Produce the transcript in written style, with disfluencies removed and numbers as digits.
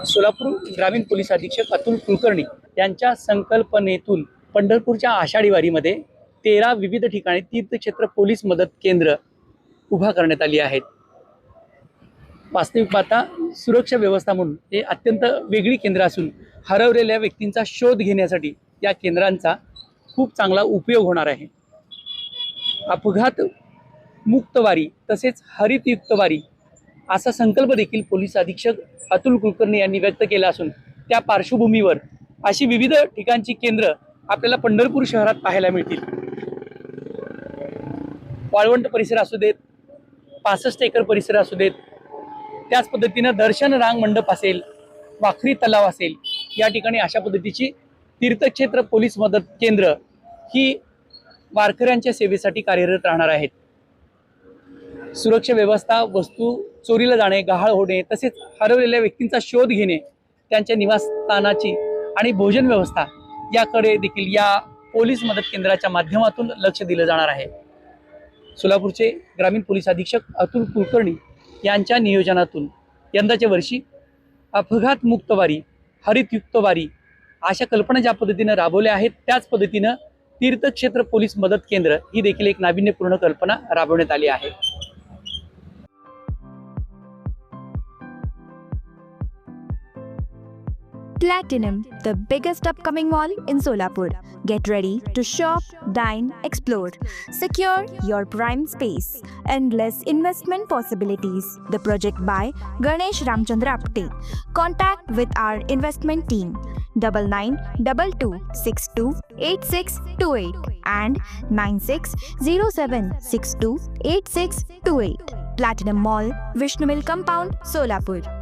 सोलापूर ग्रामीण पोलीस अधीक्षक अतुल कुलकर्णी यांच्या संकल्पनेतून पंढरपूरच्या आषाढी वारीमध्ये 13 विविध ठिकाणी तीर्थक्षेत्र पोलीस मदत केंद्र उभा करण्यात आली आहेत. वास्तविक पाहता सुरक्षा व्यवस्था म्हणून हे अत्यंत वेगळी केंद्र असून हरवलेल्या व्यक्तींचा शोध घेण्यासाठी या केंद्रांचा खूप चांगला उपयोग होणार आहे. अपघात मुक्त वारी तसेच हरितयुक्त वारी असा संकल्प देखील पोलीस अधीक्षक अतुल कुलकर्णी यांनी व्यक्त केला असून त्या पार्श्वभूमीवर अशी विविध ठिकाणची केंद्र आपल्याला पंढरपूर शहरात पाहायला मिळतील. वाळवंट परिसर असू देत, 65 एकर परिसर असू देत, त्याच पद्धतीनं दर्शन रांग मंडप असेल, वाखरी तलाव असेल, या ठिकाणी अशा पद्धतीची तीर्थक्षेत्र पोलीस मदत केंद्र ही वारकऱ्यांच्या सेवेसाठी कार्यरत राहणार आहेत. सुरक्षा व्यवस्था, वस्तू चोरीला जाणे, गहाळ होणे तसेच हरवलेल्या व्यक्तींचा शोध घेणे, त्यांच्या निवासस्थानाची आणि भोजन व्यवस्था याकडे देखील या पोलीस मदत केंद्राच्या माध्यमातून लक्ष दिलं जाणार आहे. सोलापूरचे ग्रामीण पोलीस अधीक्षक अतुल कुलकर्णी यांच्या नियोजनातून यंदाच्या वर्षी अपघात मुक्त वारी, हरितयुक्त वारी अशा कल्पना ज्या पद्धतीनं राबवल्या आहेत त्याच पद्धतीनं तीर्थक्षेत्र पोलीस मदत केंद्र ही देखील एक नाविन्यपूर्ण कल्पना राबवण्यात आली आहे. Platinum, the biggest upcoming mall in Solapur. Get ready to shop, dine, explore. Secure your prime space. Endless investment possibilities. The project by Ganesh Ramchandra Apte. Contact with our investment team 9922628628 and 9607628628. Platinum Mall, Vishnu Mill Compound, Solapur.